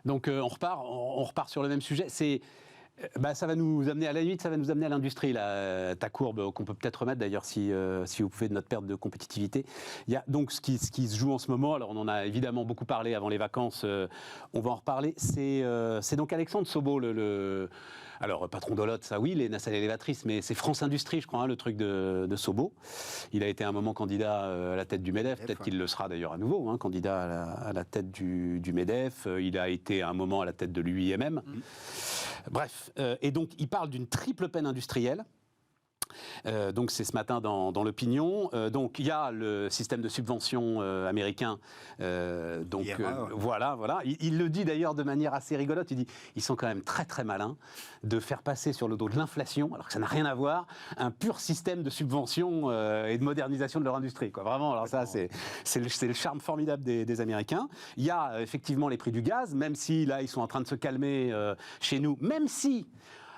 Donc on repart sur le même sujet. Ça va nous amener à la limite, ça va nous amener à l'industrie, là, ta courbe qu'on peut peut-être remettre d'ailleurs si vous pouvez de notre perte de compétitivité. Il y a donc ce qui se joue en ce moment, alors on en a évidemment beaucoup parlé avant les vacances, on va en reparler, c'est donc Alexandre Sobo, alors patron d'Olot, ça oui, les nacelles élévatrices, mais c'est France Industrie, je crois, le truc de Sobo. Il a été un moment candidat à la tête du MEDEF, peut-être qu'il le sera d'ailleurs à nouveau, candidat à la tête du MEDEF. Il a été à un moment à la tête de l'UIMM. Bref, et donc il parle d'une triple peine industrielle. Donc c'est ce matin dans l'opinion. Donc il y a le système de subvention américain. Voilà. Il le dit d'ailleurs de manière assez rigolote. Il dit ils sont quand même très très malins de faire passer sur le dos de l'inflation, alors que ça n'a rien à voir, un pur système de subvention et de modernisation de leur industrie. Quoi. Vraiment, alors ça c'est le charme formidable des Américains. Il y a effectivement les prix du gaz, même si là ils sont en train de se calmer chez nous, même si.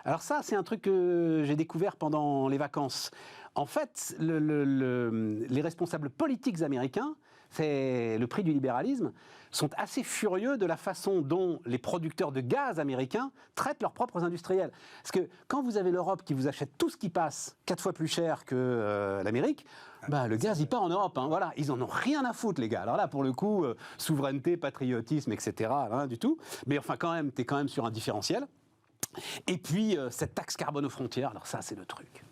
Alors ça, c'est un truc que j'ai découvert pendant les vacances. En fait, les responsables politiques américains, c'est le prix du libéralisme, sont assez furieux de la façon dont les producteurs de gaz américains traitent leurs propres industriels. Parce que quand vous avez l'Europe qui vous achète tout ce qui passe 4 fois plus cher que l'Amérique, le gaz, il part en Europe. Voilà, ils en ont rien à foutre, les gars. Alors là, pour le coup, souveraineté, patriotisme, etc., rien du tout. Mais enfin, t'es quand même sur un différentiel. Et puis, cette taxe carbone aux frontières, alors ça, c'est le truc.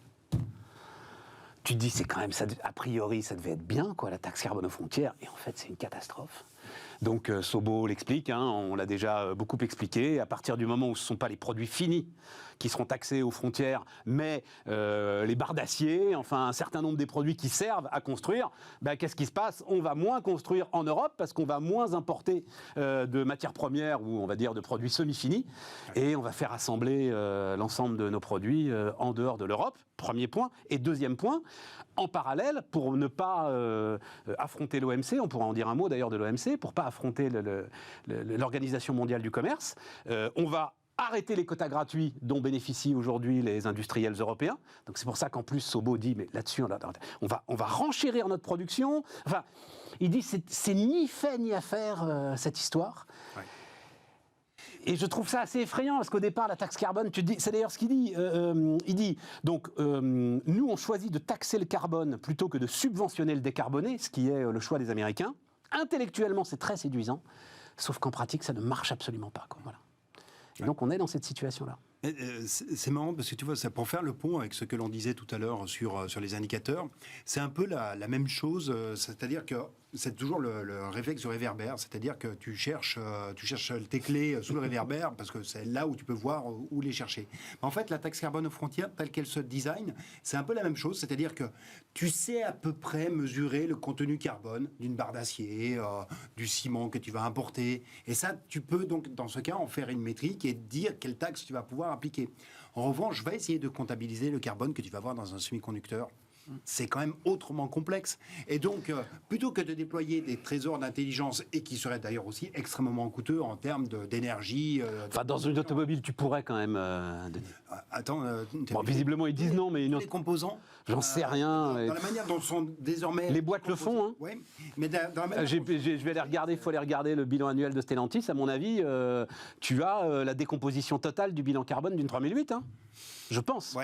Tu te dis, c'est quand même, a priori, ça devait être bien, quoi, la taxe carbone aux frontières, et en fait, c'est une catastrophe. Donc, Sobo l'explique, on l'a déjà beaucoup expliqué, à partir du moment où ce ne sont pas les produits finis qui seront taxés aux frontières, mais les barres d'acier, enfin, un certain nombre des produits qui servent à construire, qu'est-ce qui se passe ? On va moins construire en Europe, parce qu'on va moins importer de matières premières, ou on va dire de produits semi-finis, et on va faire assembler l'ensemble de nos produits en dehors de l'Europe, premier point. Et deuxième point, en parallèle, pour ne pas affronter l'OMC, on pourra en dire un mot d'ailleurs de l'OMC, pour ne pas affronter l'Organisation mondiale du commerce, on va arrêter les quotas gratuits dont bénéficient aujourd'hui les industriels européens. Donc c'est pour ça qu'en plus Sobo dit, mais là-dessus, on va renchérir notre production. Enfin, il dit, c'est ni fait ni à faire cette histoire. Ouais. Et je trouve ça assez effrayant, parce qu'au départ, la taxe carbone, c'est d'ailleurs ce qu'il dit. Il dit, donc, nous, on choisit de taxer le carbone plutôt que de subventionner le décarboné, ce qui est le choix des Américains. Intellectuellement, c'est très séduisant, sauf qu'en pratique, ça ne marche absolument pas. Quoi, voilà. Et donc, on est dans cette situation-là. C'est marrant parce que tu vois, ça pour faire le pont avec ce que l'on disait tout à l'heure sur les indicateurs, c'est un peu la même chose, c'est-à-dire que c'est toujours le réflexe du réverbère, c'est-à-dire que tu cherches tes clés sous le réverbère parce que c'est là où tu peux voir où les chercher. Mais en fait, la taxe carbone aux frontières, telle qu'elle se design, c'est un peu la même chose, c'est-à-dire que tu sais à peu près mesurer le contenu carbone d'une barre d'acier, du ciment que tu vas importer, et ça, tu peux donc dans ce cas en faire une métrique et dire quelle taxe tu vas pouvoir appliquer. En revanche, je vais essayer de comptabiliser le carbone que tu vas avoir dans un semi-conducteur. C'est quand même autrement complexe. Et donc, plutôt que de déployer des trésors d'intelligence, et qui seraient d'ailleurs aussi extrêmement coûteux en termes d'énergie... dans une automobile, tu pourrais quand même... Attends... visiblement, ils disent non, mais... Les composants... J'en sais rien. Dans la manière dont sont désormais... Les boîtes le font, Oui, mais dans la manière... Je vais aller regarder, il faut aller regarder le bilan annuel de Stellantis. À mon avis, tu as la décomposition totale du bilan carbone d'une 3008, je pense.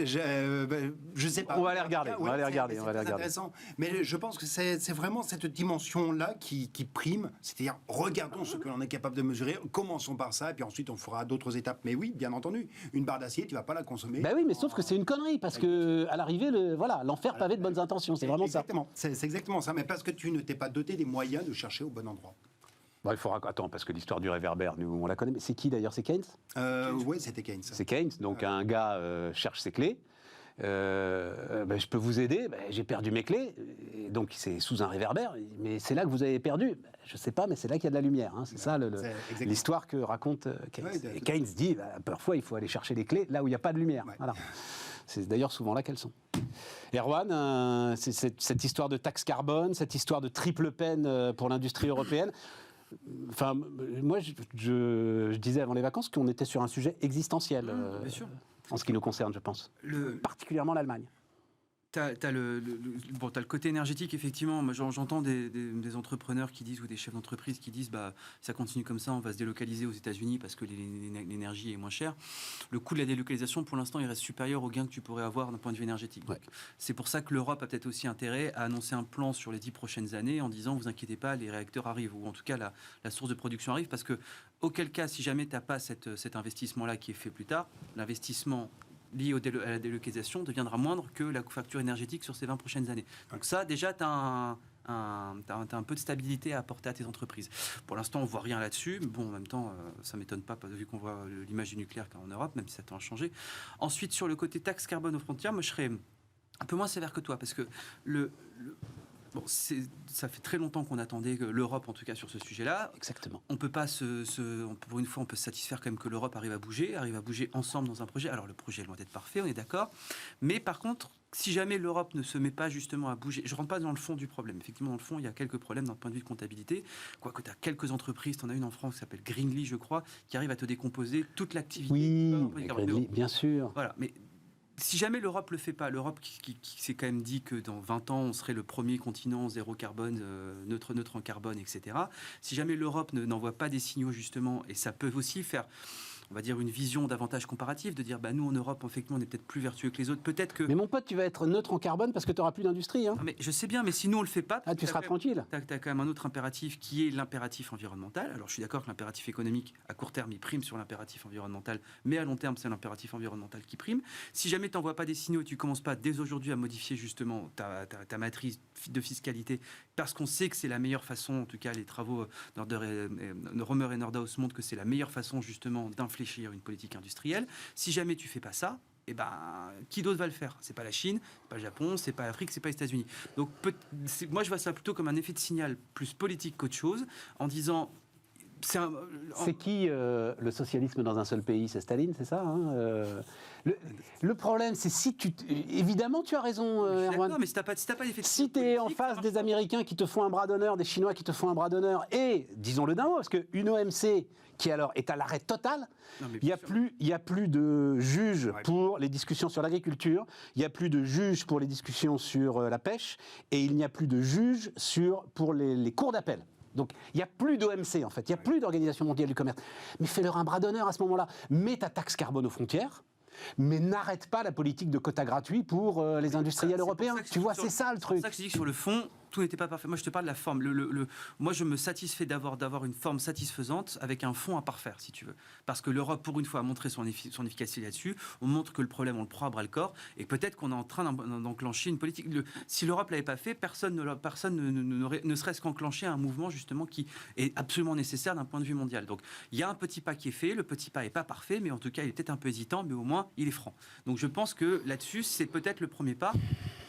Je sais pas. On va aller regarder. C'est intéressant. Mais je pense que c'est vraiment cette dimension-là qui prime. C'est-à-dire, regardons ce que l'on est capable de mesurer, commençons par ça, et puis ensuite on fera d'autres étapes. Mais oui, bien entendu, une barre d'acier, tu vas pas la consommer. Oui, mais sauf que c'est une connerie, parce que à l'arrivée, l'enfer pavé de bonnes intentions. C'est vraiment exactement. C'est exactement ça. Mais parce que tu ne t'es pas doté des moyens de chercher au bon endroit. Il faudra... Attends, parce que l'histoire du réverbère, nous, on la connaît. Mais c'est qui d'ailleurs ? C'est Keynes ? Oui, c'était Keynes. C'est Keynes. Donc un gars cherche ses clés. Je peux vous aider. J'ai perdu mes clés. Et donc c'est sous un réverbère. Mais c'est là que vous avez perdu. Je sais pas, mais c'est là qu'il y a de la lumière. C'est ça l'histoire que raconte Keynes. Et Keynes dit, parfois il faut aller chercher les clés là où il n'y a pas de lumière. Ouais. Voilà. C'est d'ailleurs souvent là qu'elles sont. Erwan, c'est cette histoire de taxe carbone, cette histoire de triple peine pour l'industrie européenne. Enfin, moi, je disais avant les vacances qu'on était sur un sujet existentiel, en ce qui nous concerne, je pense. Particulièrement l'Allemagne. T'as le côté énergétique, effectivement. Moi, j'entends des entrepreneurs qui disent, ou des chefs d'entreprise qui disent, ça continue comme ça, on va se délocaliser aux États-Unis parce que l'énergie est moins chère. Le coût de la délocalisation, pour l'instant, il reste supérieur au gain que tu pourrais avoir d'un point de vue énergétique. Ouais. C'est pour ça que l'Europe a peut-être aussi intérêt à annoncer un plan sur les 10 prochaines années en disant, vous inquiétez pas, les réacteurs arrivent, ou en tout cas, la source de production arrive, parce que, auquel cas, si jamais tu n'as pas cet investissement-là qui est fait plus tard, l'investissement lié à la délocalisation deviendra moindre que la facture énergétique sur ces 20 prochaines années. Donc ça, déjà, tu as un peu de stabilité à apporter à tes entreprises. Pour l'instant, on ne voit rien là-dessus, mais bon, en même temps, ça ne m'étonne pas, vu qu'on voit l'image du nucléaire en Europe, même si ça tend à changer. Ensuite, sur le côté taxe carbone aux frontières, moi, je serais un peu moins sévère que toi, parce que ça fait très longtemps qu'on attendait l'Europe, en tout cas sur ce sujet-là. Exactement. On peut pas pour une fois, on peut se satisfaire quand même que l'Europe arrive à bouger ensemble dans un projet. Alors le projet est loin d'être parfait, on est d'accord. Mais par contre, si jamais l'Europe ne se met pas justement à bouger, je rentre pas dans le fond du problème. Effectivement, dans le fond, il y a quelques problèmes d'un point de vue de comptabilité. Quoique tu as quelques entreprises, tu en as une en France qui s'appelle Greenly, je crois, qui arrive à te décomposer toute l'activité. Oui, Greenly, bien sûr. Voilà, mais si jamais l'Europe le fait pas, l'Europe qui s'est quand même dit que dans 20 ans, on serait le premier continent zéro carbone, neutre en carbone, etc. Si jamais l'Europe n'envoie pas des signaux, justement, et ça peut aussi faire, on va dire, une vision davantage comparative, de dire, nous, en Europe, effectivement, on est peut-être plus vertueux que les autres. Peut-être que... Mais mon pote, tu vas être neutre en carbone parce que tu n'auras plus d'industrie. Hein. Mais je sais bien, mais si nous, on le fait pas... Tu seras tranquille. Tu as quand même un autre impératif qui est l'impératif environnemental. Alors, je suis d'accord que l'impératif économique, à court terme, il prime sur l'impératif environnemental, mais à long terme, c'est l'impératif environnemental qui prime. Si jamais tu n'envoies pas des signaux et tu ne commences pas dès aujourd'hui à modifier justement ta matrice de fiscalité, parce qu'on sait que c'est la meilleure façon, en tout cas, les travaux de Romer et Nordhaus montrent que c'est la meilleure façon, justement, d'infléchir une politique industrielle. Si jamais tu fais pas ça, qui d'autre va le faire? C'est pas la Chine, c'est pas le Japon, c'est pas l'Afrique, c'est pas les États-Unis. Donc moi je vois ça plutôt comme un effet de signal plus politique qu'autre chose, en disant c'est qui le socialisme dans un seul pays? C'est Staline, c'est ça hein le problème, c'est si tu... Évidemment, tu as raison, Erwan. Non, mais si t'as pas d'effet de si tu es en face des Américains qui te font un bras d'honneur, des Chinois qui te font un bras d'honneur, et, disons-le d'un mot, parce qu'une OMC qui alors est à l'arrêt total, il n'y a plus de juges pour les discussions sur l'agriculture, il n'y a plus de juges pour les discussions sur la pêche, et il n'y a plus de juges pour les cours d'appel. Donc, il n'y a plus d'OMC, en fait. Il n'y a plus d'Organisation mondiale du commerce. Mais fais-leur un bras d'honneur à ce moment-là. Mets ta taxe carbone aux frontières, mais n'arrête pas la politique de quotas gratuits pour les industriels européens. Tu vois, c'est ça le truc. C'est pour ça que je dis que sur le fond, tout n'était pas parfait. Moi, je te parle de la forme. Moi, je me satisfais d'avoir une forme satisfaisante avec un fond à parfaire, si tu veux. Parce que l'Europe, pour une fois, a montré son efficacité là-dessus. On montre que le problème, on le prend à bras-le-corps. Et peut-être qu'on est en train d'enclencher une politique. Si l'Europe ne l'avait pas fait, personne ne serait-ce qu'enclencher un mouvement, justement, qui est absolument nécessaire d'un point de vue mondial. Donc, il y a un petit pas qui est fait. Le petit pas n'est pas parfait, mais en tout cas, il est peut-être un peu hésitant, mais au moins, il est franc. Donc, je pense que là-dessus, c'est peut-être le premier pas.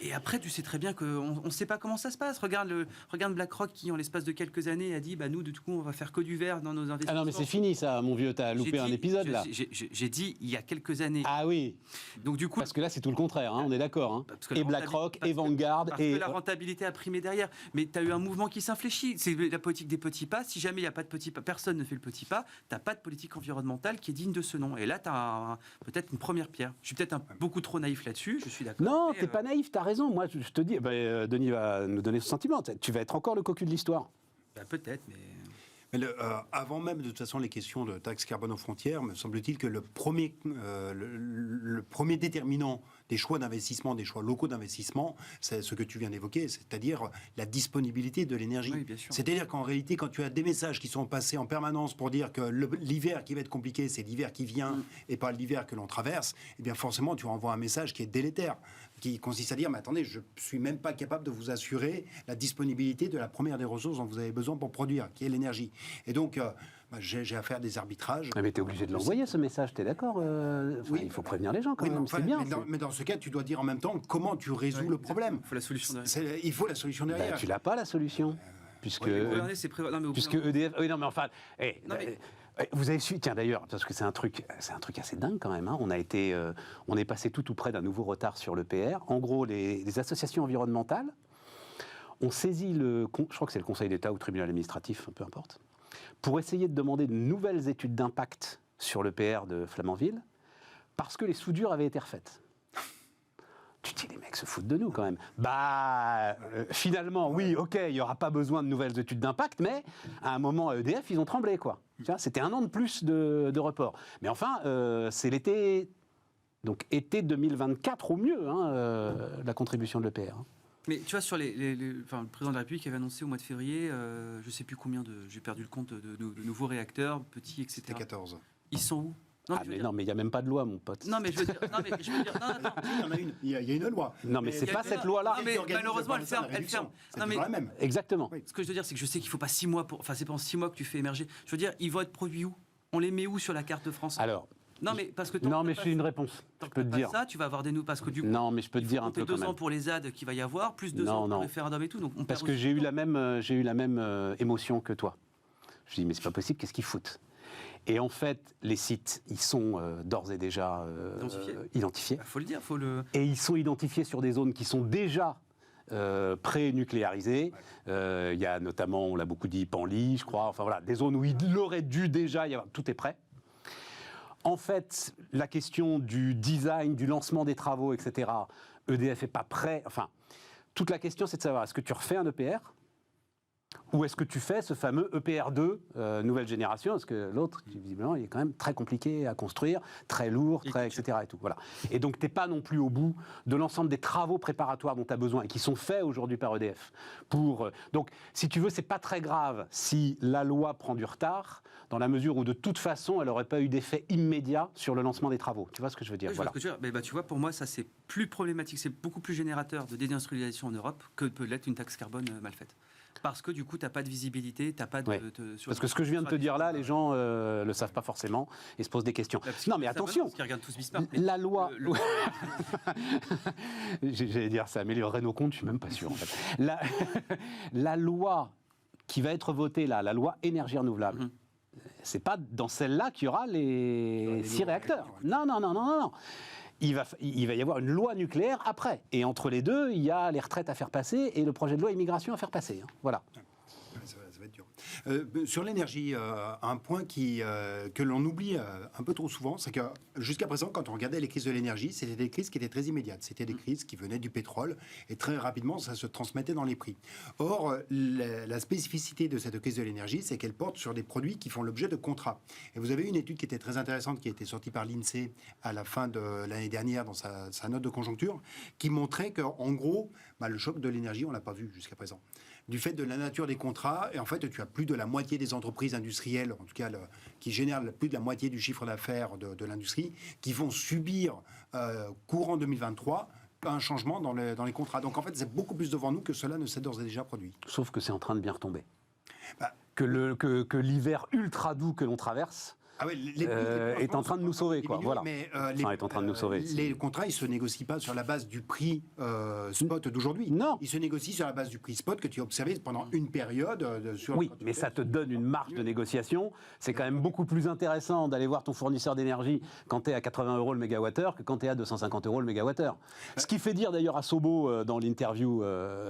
Et après, tu sais très bien qu'on ne sait pas comment ça se passe. Regarde BlackRock qui, en l'espace de quelques années, a dit nous, de tout coup, on va faire que du vert dans nos investissements. Ah non, mais c'est fini, ça, mon vieux. T'as loupé un épisode, là. J'ai dit il y a quelques années. Ah oui. Donc, du coup, parce que là, c'est tout le contraire, on est d'accord. Hein. Et BlackRock, et Vanguard. Parce que la rentabilité a primé derrière. Mais tu as eu un mouvement qui s'infléchit. C'est la politique des petits pas. Si jamais il n'y a pas de petits pas, personne ne fait le petit pas, tu n'as pas de politique environnementale qui est digne de ce nom. Et là, tu as peut-être une première pierre. Je suis peut-être beaucoup trop naïf là-dessus, je suis d'accord. Non, t'es pas naïf, t'as raison. Moi, je te dis, Denis va nous donner son sentiment. Tu vas être encore le cocu de l'histoire. Peut-être, mais... Avant même, de toute façon, les questions de taxe carbone aux frontières, me semble-t-il que le premier déterminant des choix d'investissement, des choix locaux d'investissement, c'est ce que tu viens d'évoquer, c'est-à-dire la disponibilité de l'énergie. Oui, bien sûr. C'est-à-dire qu'en réalité, quand tu as des messages qui sont passés en permanence pour dire que l'hiver qui va être compliqué, c'est l'hiver qui vient et pas l'hiver que l'on traverse, eh bien forcément, tu envoies un message qui est délétère, qui consiste à dire, mais attendez, je ne suis même pas capable de vous assurer la disponibilité de la première des ressources dont vous avez besoin pour produire, qui est l'énergie. Et donc, j'ai à faire des arbitrages. Mais tu es obligé de l'envoyer, ce message, tu es d'accord oui, il faut prévenir les gens quand même, c'est bien. Mais dans ce cas, tu dois dire en même temps comment tu résous le problème. Il faut la solution derrière. Il faut la solution derrière. Tu l'as pas, la solution puisque EDF... Oui, non, mais enfin... vous avez su, tiens d'ailleurs, parce que c'est un truc assez dingue quand même, on est passé tout près d'un nouveau retard sur le PR. En gros, les associations environnementales ont saisi je crois que c'est le Conseil d'État ou le tribunal administratif, peu importe, pour essayer de demander de nouvelles études d'impact sur le PR de Flamanville, parce que les soudures avaient été refaites. Tu te dis, les mecs se foutent de nous quand même. Finalement, oui, ok, il n'y aura pas besoin de nouvelles études d'impact, mais à un moment, à EDF, ils ont tremblé, quoi. Tu vois, c'était 1 an de plus de report. Mais enfin, c'est l'été, donc été 2024 au mieux, la contribution de l'EPR. Mais tu vois, sur enfin, le président de la République avait annoncé au mois de février, je ne sais plus combien j'ai perdu le compte de nouveaux réacteurs, petits, etc. C'était 14. Ils sont où? Non, mais il n'y a même pas de loi, mon pote. Non, mais je veux dire, non, attends. Il y en a une. Il y a une loi. Non, mais c'est pas cette loi-là. Non, mais malheureusement, elle ferme. C'est Non, mais toujours la même. Exactement. ce que je veux dire, c'est que je sais qu'il ne faut pas 6 mois pour. Enfin, c'est pendant 6 mois que tu fais émerger. Je veux dire, ils vont être produits où? On les met où sur la carte de France? Alors. Non, mais parce que. Non, mais j'ai une réponse. Je peux te dire. Ça, tu vas avoir des nous parce que du coup. Non, mais je peux te dire un peu quand même. 2 ans pour les ZAD qu'il va y avoir, plus 2 ans pour le référendum et tout. Donc parce que j'ai eu la même émotion que toi. Je me dis, mais c'est pas possible, qu'est-ce qu'ils foutent? Et en fait, les sites, ils sont d'ores et déjà identifiés. Il faut le dire, faut le. Et ils sont identifiés sur des zones qui sont déjà pré-nucléarisées. Il y a notamment, on l'a beaucoup dit, Panly, je crois. Enfin voilà, des zones où il aurait dû déjà y avoir. Tout est prêt. En fait, la question du design, du lancement des travaux, etc., EDF n'est pas prêt. Enfin, toute la question, c'est de savoir, est-ce que tu refais un EPR ou est-ce que tu fais ce fameux EPR2, nouvelle génération? Parce que l'autre, visiblement, il est quand même très compliqué à construire, très lourd, etc. Et, tout, voilà. Et donc, tu n'es pas non plus au bout de l'ensemble des travaux préparatoires dont tu as besoin et qui sont faits aujourd'hui par EDF. Donc, si tu veux, ce n'est pas très grave si la loi prend du retard, dans la mesure où, de toute façon, elle n'aurait pas eu d'effet immédiat sur le lancement des travaux. Tu vois ce que je veux dire? Oui, voilà. Mais tu vois, pour moi, ça, c'est plus problématique, c'est beaucoup plus générateur de désindustrialisation en Europe que peut l'être une taxe carbone mal faite. Parce que du coup, tu n'as pas de visibilité, tu n'as pas de... Ouais. Parce que ce que je viens de te dire là, les gens ne le savent pas forcément et se posent des questions. Non, mais attention, la loi... J'allais dire, ça améliorerait nos comptes, je ne suis même pas sûr. En fait. La loi qui va être votée là, la loi énergie renouvelable, c'est pas dans celle-là qu'il y aura les 6 réacteurs. Non. Il va y avoir une loi nucléaire après. Et entre les deux, il y a les retraites à faire passer et le projet de loi immigration à faire passer. Voilà. Ça va être dur. Sur l'énergie, un point que l'on oublie un peu trop souvent, c'est que jusqu'à présent, quand on regardait les crises de l'énergie, c'était des crises qui étaient très immédiates. C'était des crises qui venaient du pétrole et très rapidement, ça se transmettait dans les prix. Or, la spécificité de cette crise de l'énergie, c'est qu'elle porte sur des produits qui font l'objet de contrats. Et vous avez une étude qui était très intéressante, qui a été sortie par l'INSEE à la fin de l'année dernière dans sa note de conjoncture, qui montrait qu'en gros, le choc de l'énergie, on ne l'a pas vu jusqu'à présent. Du fait de la nature des contrats, et en fait, tu as plus de la moitié des entreprises industrielles, en tout cas qui génèrent plus de la moitié du chiffre d'affaires de l'industrie, qui vont subir courant 2023 un changement dans les contrats. Donc en fait, c'est beaucoup plus devant nous que cela ne s'est d'ores et déjà produit. Sauf que c'est en train de bien retomber. Que l'hiver ultra doux que l'on traverse est en train de nous sauver, quoi. Voilà. Mais est en train de nous sauver. Les contrats, ils se négocient pas sur la base du prix spot d'aujourd'hui. Non. Ils se négocient sur la base du prix spot que tu as observé pendant une période. Oui, mais ça te donne une marge de négociation. C'est quand même beaucoup plus intéressant d'aller voir ton fournisseur d'énergie quand tu es à 80 € le mégawattheure que quand tu es à 250 € le mégawattheure. Ce qui fait dire d'ailleurs à Sobo dans l'interview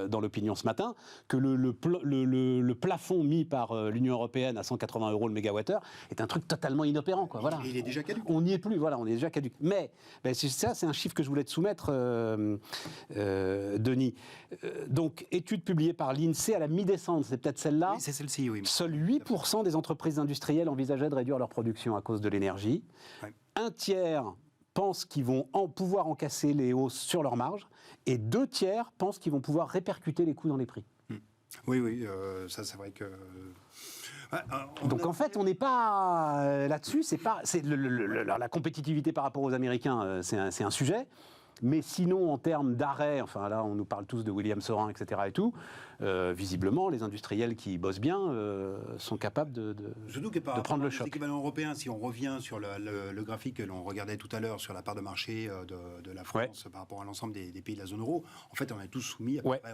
dans l'Opinion ce matin que le plafond mis par l'Union européenne à 180 € le mégawattheure est un truc totalement inopérant, quoi. Voilà. Il est déjà caduc. On n'y est plus, voilà, on est déjà caduc. Mais c'est un chiffre que je voulais te soumettre, Denis. Donc, étude publiée par l'INSEE à la mi-décembre, c'est peut-être celle-là. Oui, c'est celle-ci, oui. Seuls 8% des entreprises industrielles envisageaient de réduire leur production à cause de l'énergie. Ouais. Un tiers pensent qu'ils vont pouvoir encasser les hausses sur leur marge, et 2 tiers pensent qu'ils vont pouvoir répercuter les coûts dans les prix. Oui, ça c'est vrai que... Donc en fait, on n'est pas là-dessus. La compétitivité par rapport aux Américains, c'est un sujet. Mais sinon, en termes d'arrêt, enfin là, on nous parle tous de William Sorin, etc. et tout. Visiblement, les industriels qui bossent bien sont capables de prendre le choc. L'équivalent européen, si on revient sur le graphique que l'on regardait tout à l'heure sur la part de marché de la France par rapport à l'ensemble des pays de la zone euro, en fait, on est tous soumis à peu près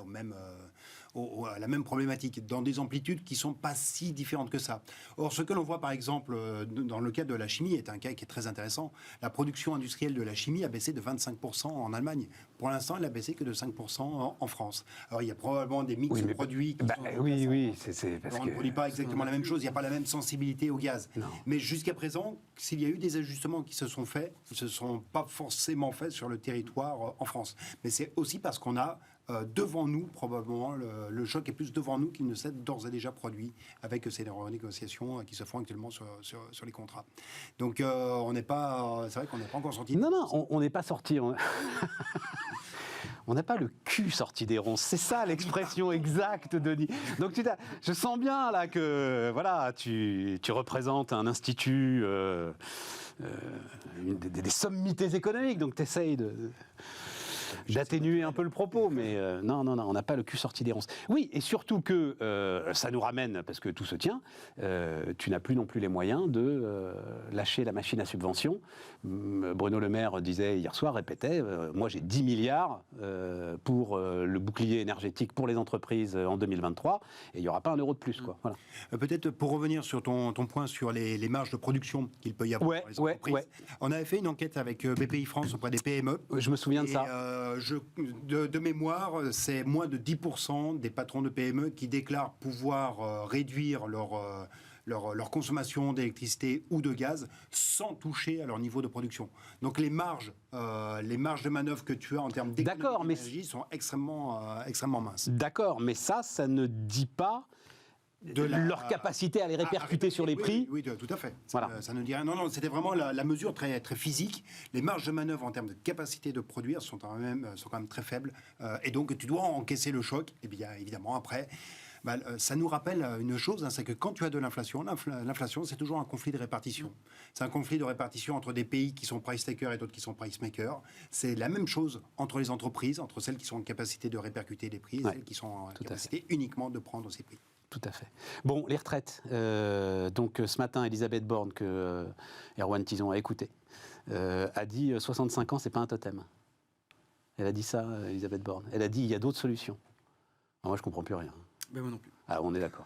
à la même problématique, dans des amplitudes qui ne sont pas si différentes que ça. Or, ce que l'on voit par exemple dans le cas de la chimie est un cas qui est très intéressant. La production industrielle de la chimie a baissé de 25% en Allemagne. Pour l'instant, elle a baissé que de 5% en France. Alors, il y a probablement des mix de produits qui sont... Oui, c'est parce on ne produit pas exactement la même chose, il n'y a pas la même sensibilité au gaz. Non. Mais jusqu'à présent, s'il y a eu des ajustements qui se sont faits, ils ne se sont pas forcément faits sur le territoire en France. Mais c'est aussi parce qu'on a devant nous, probablement, le choc est plus devant nous qu'il ne s'est d'ores et déjà produit avec ces renégociations qui se font actuellement sur les contrats. Donc, on n'est pas... c'est vrai qu'on n'est pas encore sorti... Non, on n'est pas sorti... On n'a pas le cul sorti des ronces. C'est ça l'expression exacte, Denis. Donc je sens bien là que voilà, tu représentes un institut, des sommités économiques. Donc tu essayes d'atténuer un peu le propos, mais non, on n'a pas le cul sorti des ronces. Oui, et surtout que ça nous ramène, parce que tout se tient, tu n'as plus non plus les moyens de lâcher la machine à subvention. Bruno Le Maire disait hier soir, répétait, moi j'ai 10 milliards pour le bouclier énergétique pour les entreprises en 2023, et il n'y aura pas un euro de plus. Quoi. Voilà. Peut-être pour revenir sur ton point sur les marges de production qu'il peut y avoir dans les entreprises. On avait fait une enquête avec BPI France auprès des PME. Je me souviens de ça. De mémoire, c'est moins de 10% des patrons de PME qui déclarent pouvoir réduire leur consommation d'électricité ou de gaz sans toucher à leur niveau de production. Donc les marges de manœuvre que tu as en termes d'économie d'énergie sont extrêmement minces. D'accord, mais ça ne dit pas leur capacité à les répercuter sur les prix. Oui, tout à fait. Voilà. Ça ne dit rien. Non, c'était vraiment la mesure très, très physique. Les marges de manœuvre en termes de capacité de produire sont quand même très faibles. Et donc, tu dois encaisser le choc. Et bien, évidemment, après, ça nous rappelle une chose, c'est que quand tu as de l'inflation, l'inflation, c'est toujours un conflit de répartition. C'est un conflit de répartition entre des pays qui sont price takers et d'autres qui sont price makers. C'est la même chose entre les entreprises, entre celles qui sont en capacité de répercuter les prix et celles qui sont en capacité uniquement de prendre ces prix. Tout à fait. Bon, les retraites. Donc ce matin, Elisabeth Borne, que Erwan Tison a écouté, a dit 65 ans, c'est pas un totem. Elle a dit ça, Elisabeth Borne. Elle a dit il y a d'autres solutions. Moi, je comprends plus rien. Ben moi non plus. Ah, on est d'accord.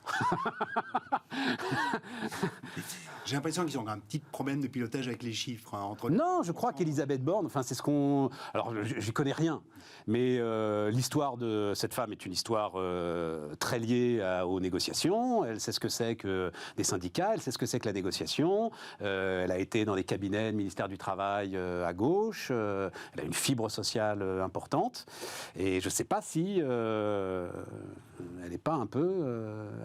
J'ai l'impression qu'ils ont un petit problème de pilotage avec les chiffres. Non, je crois qu'Elisabeth Borne, c'est ce qu'on... Alors, j'y connais rien, mais l'histoire de cette femme est une histoire très liée aux négociations. Elle sait ce que c'est que des syndicats, elle sait ce que c'est que la négociation. Elle a été dans les cabinets du ministère du Travail à gauche. Elle a une fibre sociale importante. Et je ne sais pas si elle n'est pas un peu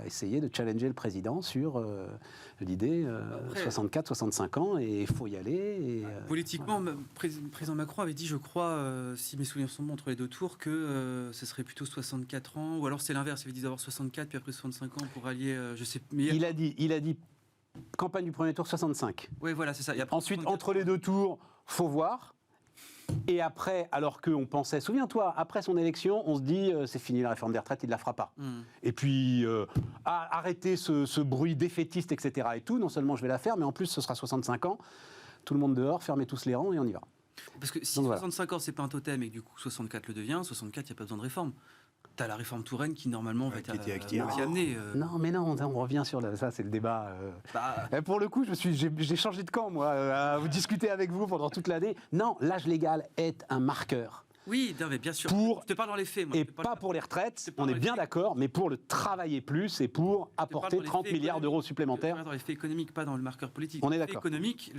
à essayer de challenger le président sur l'idée 64-65 ans et il faut y aller. Et, politiquement, le président Macron avait dit, je crois, si mes souvenirs sont bons entre les deux tours, que ce serait plutôt 64 ans, ou alors c'est l'inverse, il avait dit d'avoir 64 puis après 65 ans pour allier, je sais. Mais il a dit campagne du premier tour 65. Oui, voilà, c'est ça. Ensuite, entre les deux tours, faut voir. Et après, alors qu'on pensait, souviens-toi, après son élection, on se dit c'est fini la réforme des retraites, il ne la fera pas. Et puis, arrêter ce bruit défaitiste, etc. et tout, non seulement je vais la faire, mais en plus ce sera 65 ans, tout le monde dehors, fermez tous les rangs et on y va. Parce que si 65 ans, c'est pas un totem et que du coup 64 le devient, 64, il n'y a pas besoin de réforme. T'as la réforme Touraine qui normalement va être amenée. Non, mais non, on revient sur ça, c'est le débat. Pour le coup, j'ai changé de camp, moi, à vous discuter avec vous pendant toute l'année. Non, l'âge légal est un marqueur. Oui, non, mais bien sûr. Je te parle dans les faits. Moi, et pas pour les retraites, on est bien d'accord, mais pour le travailler plus et pour apporter 30 milliards d'euros supplémentaires. Dans les faits économiques, pas dans le marqueur politique. On est d'accord. Économique,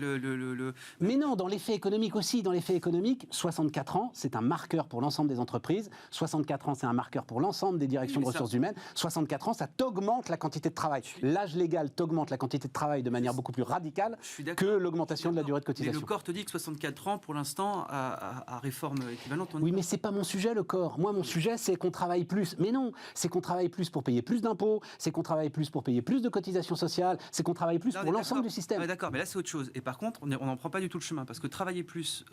Mais non, dans les faits économiques aussi. Dans les faits économiques, 64 ans, c'est un marqueur pour l'ensemble des entreprises. 64 ans, c'est un marqueur pour l'ensemble des directions de ressources humaines. 64 ans, ça t'augmente la quantité de travail. L'âge légal t'augmente la quantité de travail de manière beaucoup plus radicale que l'augmentation de la durée de cotisation. Mais le corps te dit que 64 ans, pour l'instant, à réforme équivalente, oui, mais c'est pas mon sujet, le corps. Moi, mon sujet, c'est qu'on travaille plus. Mais non, c'est qu'on travaille plus pour payer plus d'impôts, c'est qu'on travaille plus pour payer plus de cotisations sociales, c'est qu'on travaille plus pour l'ensemble du système. D'accord, mais là, c'est autre chose. Et par contre, on n'en prend pas du tout le chemin. Parce que travailler plus...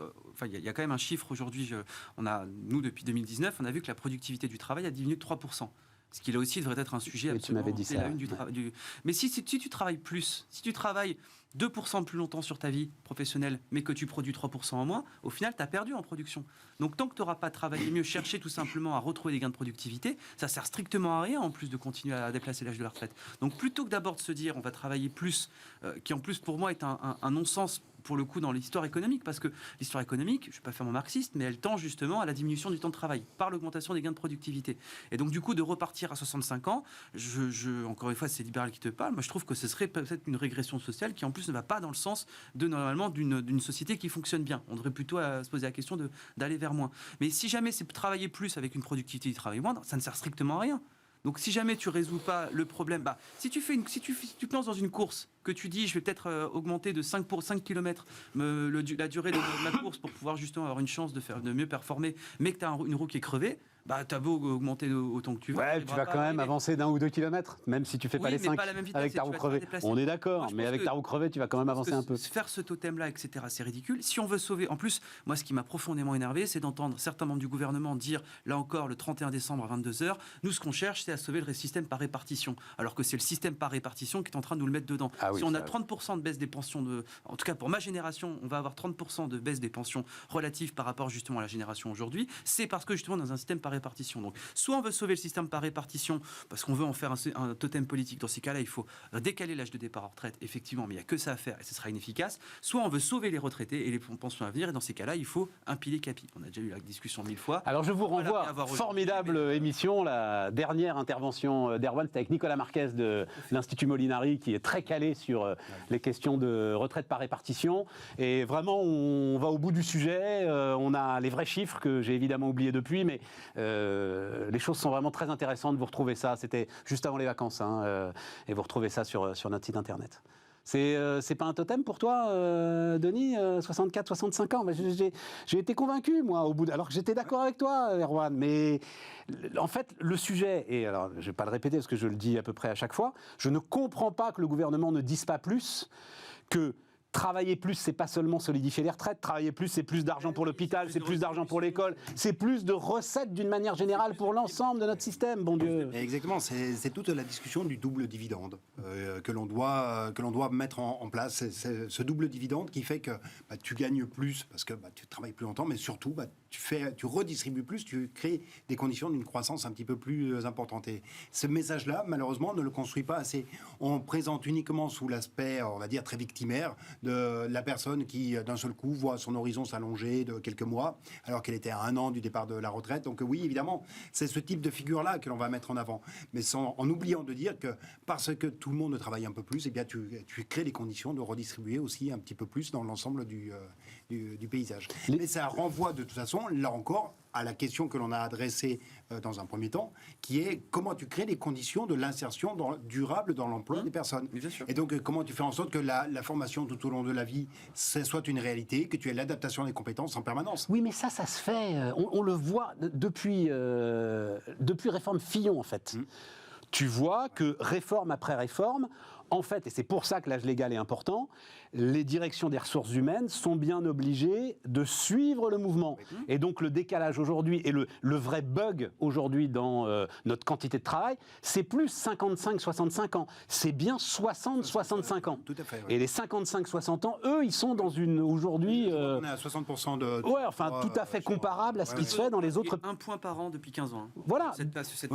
il y a quand même un chiffre aujourd'hui. Nous, depuis 2019, on a vu que la productivité du travail a diminué de 3%. Ce qui là aussi devrait être un sujet Oui, tu m'avais absolument dit c'est ça, la une du ouais. travail. Mais si tu travailles plus, si tu travailles 2% plus longtemps sur ta vie professionnelle, mais que tu produis 3% en moins, au final, tu as perdu en production. Donc, tant que tu n'auras pas travaillé mieux, cherché tout simplement à retrouver des gains de productivité, ça sert strictement à rien en plus de continuer à déplacer l'âge de la retraite. Donc, plutôt que d'abord de se dire on va travailler plus, qui en plus pour moi est un non-sens pour le coup dans l'histoire économique, parce que l'histoire économique, je ne vais pas faire mon marxiste, mais elle tend justement à la diminution du temps de travail par l'augmentation des gains de productivité. Et donc du coup de repartir à 65 ans, encore une fois c'est libéral qui te parle, moi je trouve que ce serait peut-être une régression sociale qui en plus ne va pas dans le sens de normalement d'une société qui fonctionne bien. On devrait plutôt se poser la question d'aller vers moins. Mais si jamais c'est travailler plus avec une productivité du travail moindre, ça ne sert strictement à rien. Donc si jamais tu résous pas le problème, si tu te lances dans une course, que tu dis je vais peut-être augmenter de 5 km la durée de la course pour pouvoir justement avoir une chance de mieux performer, mais que tu as une roue qui est crevée, tu as beau augmenter autant que tu veux. Ouais, tu vas quand même avancer d'1 ou 2 kilomètres, même si tu fais pas les 5 avec ta roue crevée. On est d'accord, mais avec ta roue crevée, tu vas quand même avancer un peu. Faire ce totem-là, etc., c'est ridicule. Si on veut sauver... En plus, moi, ce qui m'a profondément énervé, c'est d'entendre certains membres du gouvernement dire, là encore, le 31 décembre à 22h, nous, ce qu'on cherche, c'est à sauver le système par répartition. Alors que c'est le système par répartition qui est en train de nous le mettre dedans. Ah oui, si on a 30% de baisse des pensions, en tout cas pour ma génération, on va avoir 30% de baisse des pensions relatives par rapport justement à la génération aujourd'hui, c'est parce que justement dans un système par répartition. Donc, soit on veut sauver le système par répartition parce qu'on veut en faire un totem politique. Dans ces cas-là, il faut décaler l'âge de départ en retraite, effectivement, mais il n'y a que ça à faire et ce sera inefficace. Soit on veut sauver les retraités et les pensions à venir, et dans ces cas-là, il faut empiler capi. On a déjà eu la discussion 1000 fois. Alors je vous renvoie, formidable émission, la dernière intervention d'Erwan, c'était avec Nicolas Marquez de l'Institut Molinari, qui est très calé sur les questions de retraite par répartition. Et vraiment, on va au bout du sujet, on a les vrais chiffres que j'ai évidemment oubliés depuis, mais les choses sont vraiment très intéressantes. Vous retrouvez ça, c'était juste avant les vacances, et vous retrouvez ça sur notre site internet. C'est pas un totem pour toi, Denis, 64, 65 ans? J'ai été convaincu, moi, au bout alors que j'étais d'accord avec toi, Erwan, mais en fait, le sujet, et alors je ne vais pas le répéter parce que je le dis à peu près à chaque fois, je ne comprends pas que le gouvernement ne dise pas plus que travailler plus, c'est pas seulement solidifier les retraites. Travailler plus, c'est plus d'argent pour l'hôpital, c'est plus d'argent pour l'école, c'est plus de recettes d'une manière générale pour l'ensemble de notre système, bon Dieu. Exactement, c'est toute la discussion du double dividende que l'on doit mettre en place. C'est ce double dividende qui fait que tu gagnes plus parce que tu travailles plus longtemps, mais surtout tu redistribues plus, tu crées des conditions d'une croissance un petit peu plus importante. Et ce message-là, malheureusement, ne le construit pas assez. On présente uniquement sous l'aspect, on va dire, très victimaire de la personne qui, d'un seul coup, voit son horizon s'allonger de quelques mois, alors qu'elle était à 1 an du départ de la retraite. Donc oui, évidemment, c'est ce type de figure-là que l'on va mettre en avant. Mais en oubliant de dire que parce que tout le monde travaille un peu plus, eh bien, tu crées les conditions de redistribuer aussi un petit peu plus dans l'ensemble du paysage. Mais ça renvoie de toute façon, là encore, à la question que l'on a adressée dans un premier temps, qui est comment tu crées les conditions de l'insertion durable dans l'emploi des personnes. Et donc, comment tu fais en sorte que la formation tout au long de la vie, ce soit une réalité, que tu aies l'adaptation des compétences en permanence. Oui, mais ça se fait. On le voit depuis réforme Fillon, en fait. Tu vois que réforme après réforme, en fait, et c'est pour ça que l'âge légal est important, les directions des ressources humaines sont bien obligées de suivre le mouvement. Et donc le décalage aujourd'hui et le vrai bug aujourd'hui dans notre quantité de travail, c'est plus 55-65 ans. C'est bien 60-65 ans. Tout à fait. Et les 55-60 ans, eux, ils sont dans une aujourd'hui... On est à 60% de... Ouais, enfin, tout à fait comparable à ce qui se fait dans les autres... 1 point par an depuis 15 ans. Voilà.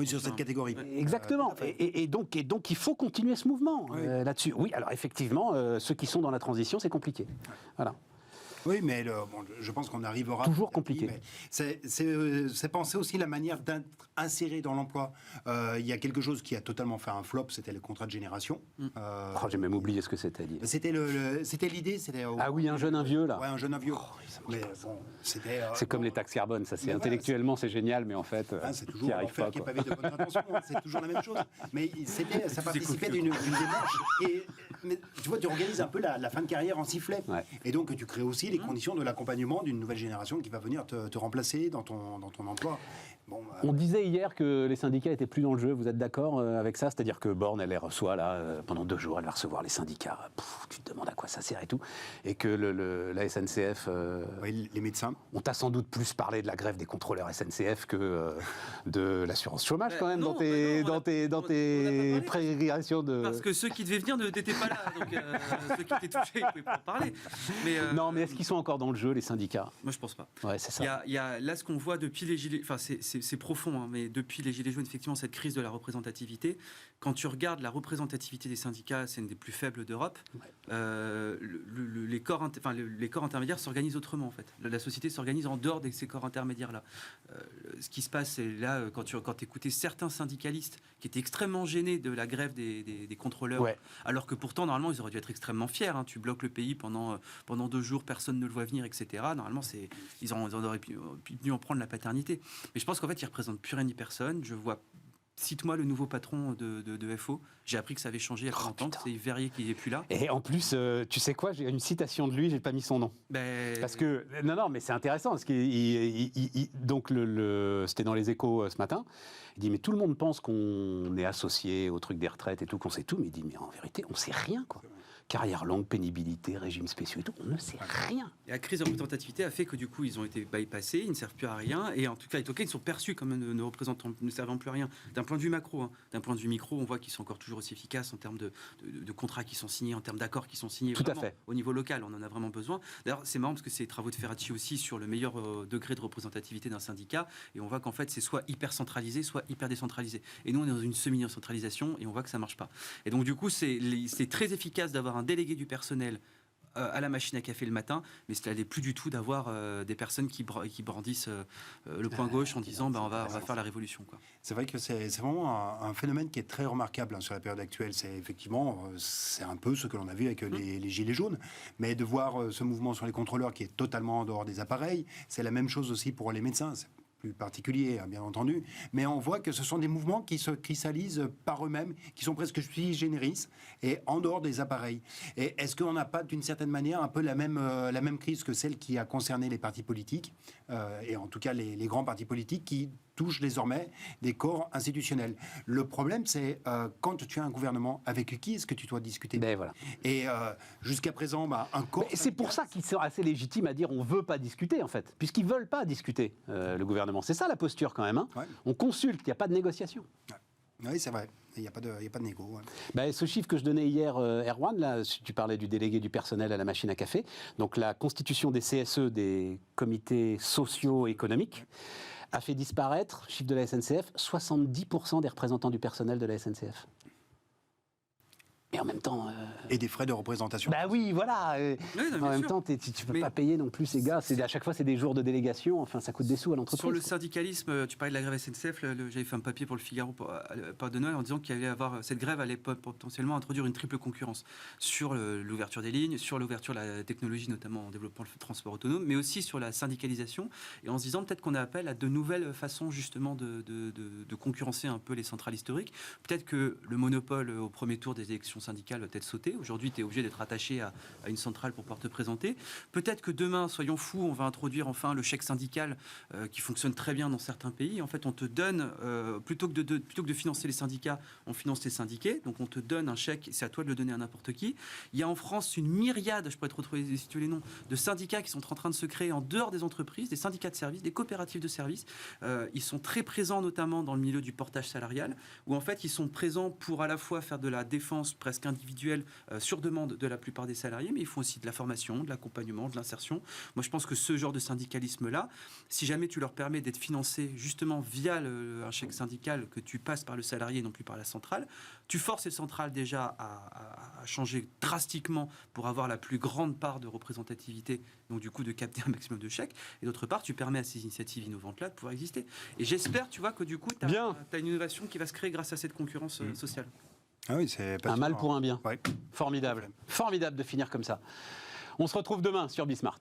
Sur cette catégorie. Exactement. Et donc il faut continuer ce mouvement là-dessus. Oui, alors effectivement, ceux qui sont dans la transition, c'est compliqué. Voilà. Oui, mais je pense qu'on arrivera... Toujours compliqué. C'est penser aussi la manière d'être inséré dans l'emploi. Il y a quelque chose qui a totalement fait un flop, c'était le contrat de génération. J'ai même oublié ce que c'était. C'était l'idée. Ah oui, un jeune, un vieux, là. Ouais, un jeune, un vieux. Mais bon, c'est comme les taxes carbone, ça. Intellectuellement, c'est génial, mais en fait, c'est toujours l'enfer qui est pavé de bonnes intentions. C'est toujours la même chose. Mais ça participait d'une démarche. Mais tu vois, tu organises un peu la fin de carrière en sifflet. Ouais. Et donc, tu crées aussi les conditions de l'accompagnement d'une nouvelle génération qui va venir te remplacer dans ton emploi. On disait hier que les syndicats étaient plus dans le jeu. Vous êtes d'accord avec ça? C'est-à-dire que Borne, elle les reçoit là, pendant 2 jours, elle va recevoir les syndicats. Tu te demandes à quoi ça sert et tout. Et que la SNCF... Oui, les médecins. On t'a sans doute plus parlé de la grève des contrôleurs SNCF que de l'assurance chômage quand même non, dans tes prégressions de... Parce que ceux qui devaient venir n'étaient pas là. Donc ceux qui étaient touchés, ils ne pouvaient pas en parler. Non, mais est-ce qu'ils sont encore dans le jeu, les syndicats? Moi, je ne pense pas. Ouais, c'est ça. Il y a là ce qu'on voit depuis les Gilets... Enfin, c'est profond, hein, mais depuis les Gilets jaunes, effectivement, cette crise de la représentativité, quand tu regardes la représentativité des syndicats, c'est une des plus faibles d'Europe. Ouais. Les corps intermédiaires s'organisent autrement, en fait. La société s'organise en dehors de ces corps intermédiaires-là. Ce qui se passe, c'est là, quand tu écoutais certains syndicalistes qui étaient extrêmement gênés de la grève des contrôleurs, ouais. Alors que pourtant, normalement, ils auraient dû être extrêmement fiers. Hein. Tu bloques le pays pendant 2 jours, personne ne le voit venir, etc. Normalement, ils auraient pu en prendre la paternité. Mais je pense qu'en fait, ils ne représentent plus rien ni personne. Je vois... Cite-moi le nouveau patron de FO. J'ai appris que ça avait changé il y a 30 ans, que c'est Yves Verrier qui n'est plus là. Et en plus, tu sais quoi, j'ai une citation de lui, j'ai pas mis son nom. Parce que, non, mais c'est intéressant, parce donc c'était dans les Échos ce matin, il dit, mais tout le monde pense qu'on est associé au truc des retraites et tout, qu'on sait tout, mais il dit, mais en vérité, on sait rien, quoi. Carrière longue, pénibilité, régimes spéciaux et tout, on ne sait rien. Et la crise de représentativité a fait que du coup, ils ont été bypassés, ils ne servent plus à rien, et en tout cas, ils sont perçus comme ne servant plus à rien. D'un point de vue macro, hein. D'un point de vue micro, on voit qu'ils sont encore toujours aussi efficaces en termes de contrats qui sont signés, en termes d'accords qui sont signés. Tout à fait. Au niveau local, on en a vraiment besoin. D'ailleurs, c'est marrant parce que c'est les travaux de Ferracci aussi sur le meilleur degré de représentativité d'un syndicat, et on voit qu'en fait, c'est soit hyper centralisé, soit hyper décentralisé. Et nous, on est dans une semi-centralisation, et on voit que ça marche pas. Et donc, du coup, c'est très efficace d'avoir un délégué du personnel à la machine à café le matin, mais ce n'est plus du tout d'avoir des personnes qui brandissent le poing gauche en disant on va faire la révolution, quoi. C'est vrai que c'est vraiment un phénomène qui est très remarquable, hein, sur la période actuelle. C'est effectivement, c'est un peu ce que l'on a vu avec les Gilets jaunes, mais de voir ce mouvement sur les contrôleurs qui est totalement en dehors des appareils, c'est la même chose aussi pour les médecins. C'est plus particulier, bien entendu, mais on voit que ce sont des mouvements qui se cristallisent par eux-mêmes, qui sont presque sui generis et en dehors des appareils. Et est-ce qu'on n'a pas, d'une certaine manière, un peu la même crise que celle qui a concerné les partis politiques, et en tout cas les grands partis politiques qui touchent désormais des corps institutionnels. Le problème, c'est quand tu as un gouvernement, avec qui est-ce que tu dois discuter? Voilà. Et jusqu'à présent, un corps... C'est pour ça qu'ils sont assez légitimes à dire on ne veut pas discuter, en fait, puisqu'ils ne veulent pas discuter, le gouvernement. C'est ça la posture, quand même. Hein. Ouais. On consulte, il n'y a pas de négociation. Ouais. Oui, c'est vrai. Il n'y a pas de négo. Ouais. Ce chiffre que je donnais hier, Erwan, là, tu parlais du délégué du personnel à la machine à café. Donc la constitution des CSE, des comités socio-économiques, a fait disparaître, chiffre de la SNCF, 70% des représentants du personnel de la SNCF. Et en même temps... Et des frais de représentation. Oui, voilà. En même temps, tu ne peux pas payer non plus ces gars. À chaque fois, c'est des jours de délégation. Enfin, ça coûte des sous à l'entreprise. Sur le syndicalisme, tu parlais de la grève SNCF. J'avais fait un papier pour le Figaro par de Noël en disant qu'il allait avoir cette grève allait potentiellement introduire une triple concurrence sur l'ouverture des lignes, sur l'ouverture de la technologie, notamment en développant le transport autonome, mais aussi sur la syndicalisation. Et en se disant peut-être qu'on a appel à de nouvelles façons justement de concurrencer un peu les centrales historiques. Peut-être que le monopole au premier tour des élections syndicale va peut-être sauter. Aujourd'hui, tu es obligé d'être attaché à une centrale pour pouvoir te présenter. Peut-être que demain, soyons fous, on va introduire enfin le chèque syndical qui fonctionne très bien dans certains pays. En fait, on te donne, plutôt que de financer les syndicats, on finance les syndiqués. Donc, on te donne un chèque, c'est à toi de le donner à n'importe qui. Il y a en France une myriade, je pourrais te retrouver les noms, de syndicats qui sont en train de se créer en dehors des entreprises, des syndicats de services, des coopératives de services. Ils sont très présents, notamment dans le milieu du portage salarial, où en fait, ils sont présents pour à la fois faire de la défense presque individuelle sur demande de la plupart des salariés, mais ils font aussi de la formation, de l'accompagnement, de l'insertion. Moi, je pense que ce genre de syndicalisme-là, si jamais tu leur permets d'être financés justement via un chèque syndical, que tu passes par le salarié, non plus par la centrale, tu forces les centrales déjà à changer drastiquement pour avoir la plus grande part de représentativité, donc du coup de capter un maximum de chèques, et d'autre part, tu permets à ces initiatives innovantes-là de pouvoir exister. Et j'espère, tu vois, que du coup, tu as une innovation qui va se créer grâce à cette concurrence sociale. Ah oui, c'est un mal pour un bien. Ouais. Formidable. Formidable de finir comme ça. On se retrouve demain sur Bismart.